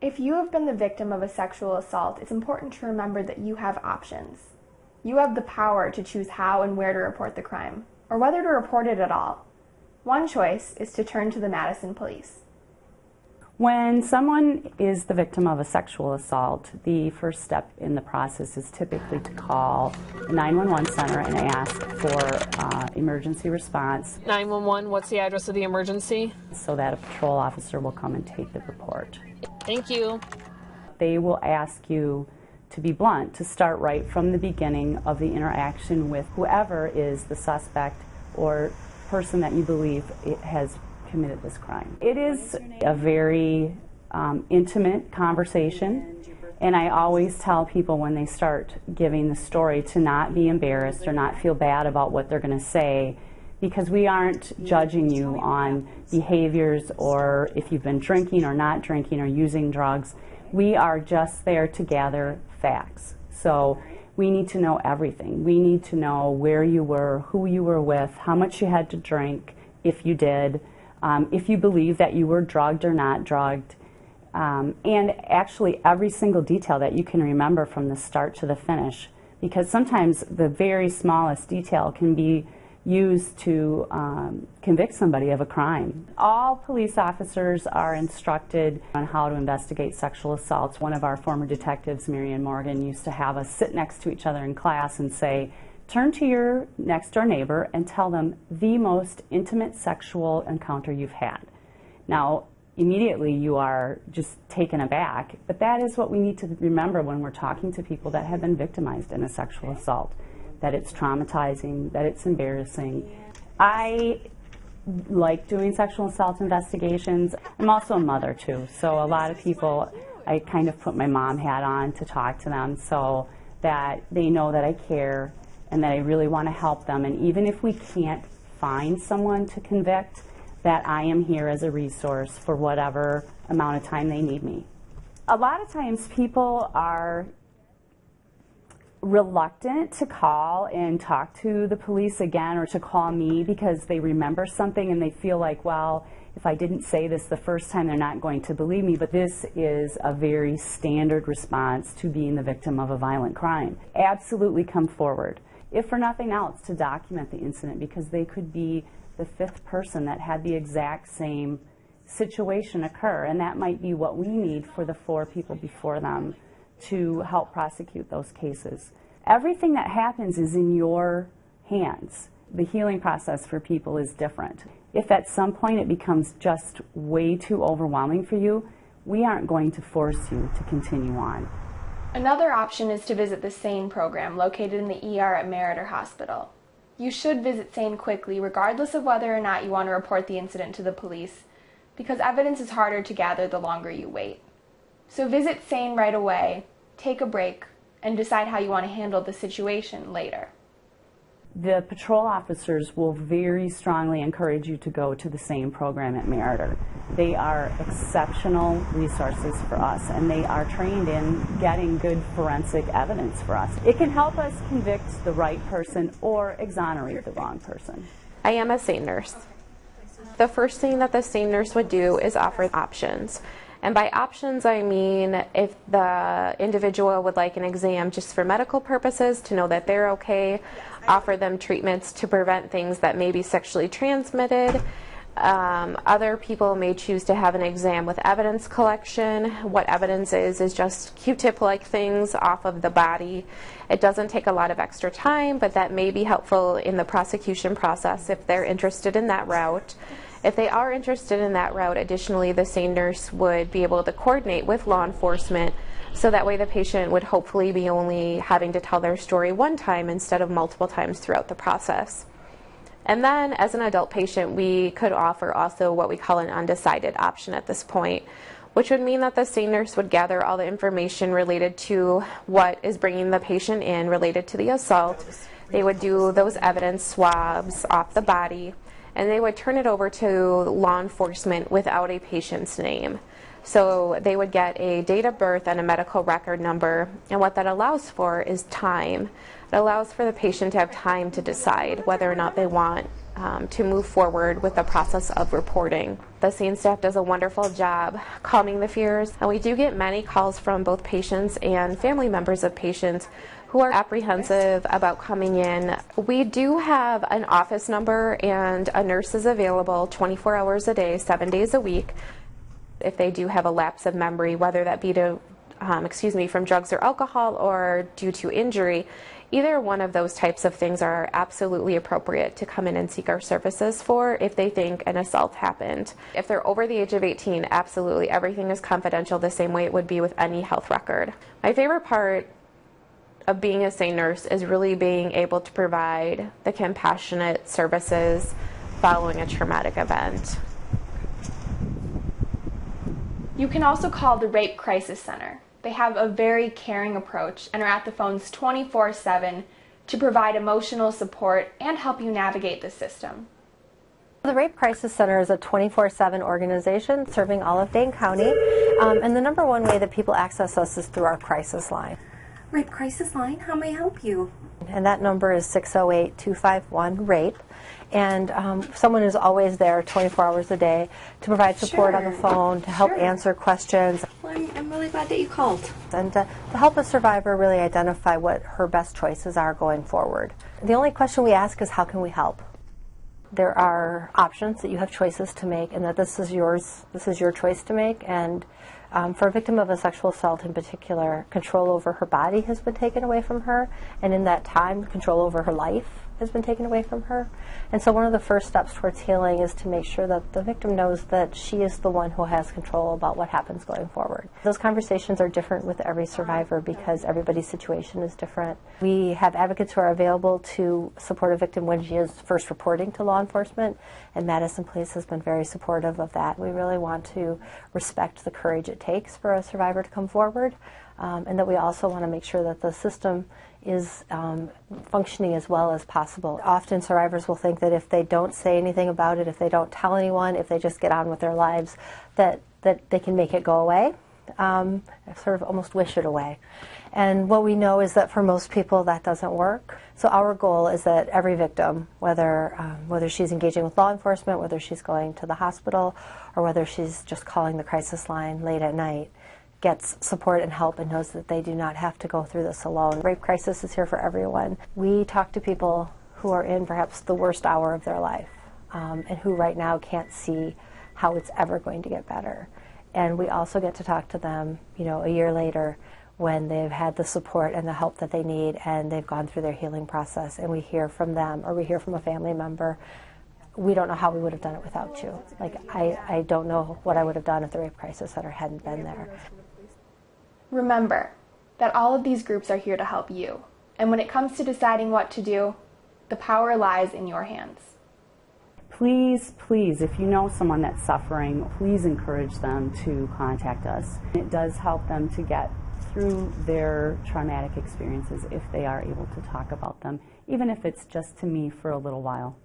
If you have been the victim of a sexual assault, it's important to remember that you have options. You have the power to choose how and where to report the crime, or whether to report it at all. One choice is to turn to the Madison police. When someone is the victim of a sexual assault, the first step in the process is typically to call the 911 center and ask for emergency response. 911, what's the address of the emergency? So that a patrol officer will come and take the report. Thank you. They will ask you to be blunt, to start right from the beginning of the interaction with whoever is the suspect or person that you believe has committed this crime. It is a very intimate conversation, and I always tell people when they start giving the story to not be embarrassed or not feel bad about what they're going to say, because we aren't judging you on behaviors or if you've been drinking or not drinking or using drugs. We are just there to gather facts. So we need to know everything. We need to know where you were, who you were with, how much you had to drink, if you did, if you believe that you were drugged or not drugged, and actually every single detail that you can remember from the start to the finish, because sometimes the very smallest detail can be used to convict somebody of a crime. All police officers are instructed on how to investigate sexual assaults. One of our former detectives, Marion Morgan, used to have us sit next to each other in class and say, turn to your next door neighbor and tell them the most intimate sexual encounter you've had. Now, immediately you are just taken aback, but that is what we need to remember when we're talking to people that have been victimized in a sexual assault. That it's traumatizing, that it's embarrassing. I like doing sexual assault investigations. I'm also a mother too, so a lot of people, I kind of put my mom hat on to talk to them so that they know that I care and that I really want to help them. And even if we can't find someone to convict, that I am here as a resource for whatever amount of time they need me. A lot of times people are reluctant to call and talk to the police again or to call me because they remember something and they feel like, well, if I didn't say this the first time, they're not going to believe me. But this is a very standard response to being the victim of a violent crime. Absolutely come forward, if for nothing else, to document the incident, because they could be the fifth person that had the exact same situation occur, and that might be what we need for the 4 people before them to help prosecute those cases. Everything that happens is in your hands. The healing process for people is different. If at some point it becomes just way too overwhelming for you, we aren't going to force you to continue on. Another option is to visit the SANE program located in the ER at Meriter Hospital. You should visit SANE quickly, regardless of whether or not you want to report the incident to the police, because evidence is harder to gather the longer you wait. So visit SANE right away, take a break, and decide how you want to handle the situation later. The patrol officers will very strongly encourage you to go to the SANE program at Meriter. They are exceptional resources for us, and they are trained in getting good forensic evidence for us. It can help us convict the right person or exonerate the wrong person. I am a SANE nurse. The first thing that the SANE nurse would do is offer options. And by options, I mean if the individual would like an exam just for medical purposes to know that they're okay, offer them treatments to prevent things that may be sexually transmitted. Other people may choose to have an exam with evidence collection. What evidence is just Q-tip-like things off of the body. It doesn't take a lot of extra time, but that may be helpful in the prosecution process if they're interested in that route. If they are interested in that route, additionally, the SANE nurse would be able to coordinate with law enforcement, so that way the patient would hopefully be only having to tell their story one time instead of multiple times throughout the process. And then, as an adult patient, we could offer also what we call an undecided option at this point, which would mean that the SANE nurse would gather all the information related to what is bringing the patient in related to the assault. They would do those evidence swabs off the body, and they would turn it over to law enforcement without a patient's name. So they would get a date of birth and a medical record number, and what that allows for is time. It allows for the patient to have time to decide whether or not they want to move forward with the process of reporting. The SANE staff does a wonderful job calming the fears, and we do get many calls from both patients and family members of patients who are apprehensive about coming in. We do have an office number, and a nurse is available 24 hours a day, 7 days a week. If they do have a lapse of memory, whether that be to, from drugs or alcohol or due to injury, either one of those types of things are absolutely appropriate to come in and seek our services for if they think an assault happened. If they're over the age of 18, absolutely everything is confidential the same way it would be with any health record. My favorite part of being a SANE nurse is really being able to provide the compassionate services following a traumatic event. You can also call the Rape Crisis Center. They have a very caring approach and are at the phones 24/7 to provide emotional support and help you navigate the system. The Rape Crisis Center is a 24/7 organization serving all of Dane County, and the number one way that people access us is through our crisis line. Rape Crisis Line, how may I help you? And that number is 608-251-RAPE. And someone is always there 24 hours a day to provide support on the phone, to help answer questions. Well, I'm really glad that you called. And to help a survivor really identify what her best choices are going forward. The only question we ask is, how can we help? There are options that you have choices to make, and that this is your choice to make. And for a victim of a sexual assault in particular, control over her body has been taken away from her, and in that time, control over her life has been taken away from her. And so one of the first steps towards healing is to make sure that the victim knows that she is the one who has control about what happens going forward. Those conversations are different with every survivor because everybody's situation is different. We have advocates who are available to support a victim when she is first reporting to law enforcement, and Madison Police has been very supportive of that. We really want to respect the courage it takes for a survivor to come forward, and that we also want to make sure that the system is functioning as well as possible. Often survivors will think that if they don't say anything about it, if they don't tell anyone, if they just get on with their lives, that they can make it go away, sort of almost wish it away. And what we know is that for most people that doesn't work. So our goal is that every victim, whether she's engaging with law enforcement, whether she's going to the hospital, or whether she's just calling the crisis line late at night, gets support and help and knows that they do not have to go through this alone. Rape Crisis is here for everyone. We talk to people who are in perhaps the worst hour of their life, and who right now can't see how it's ever going to get better. And we also get to talk to them, a year later when they've had the support and the help that they need and they've gone through their healing process, and we hear from them or we hear from a family member, we don't know how we would have done it without you. Like, I don't know what I would have done if the Rape Crisis Center hadn't been there. Remember that all of these groups are here to help you, and when it comes to deciding what to do, the power lies in your hands. Please, please, if you know someone that's suffering, please encourage them to contact us. It does help them to get through their traumatic experiences if they are able to talk about them, even if it's just to me for a little while.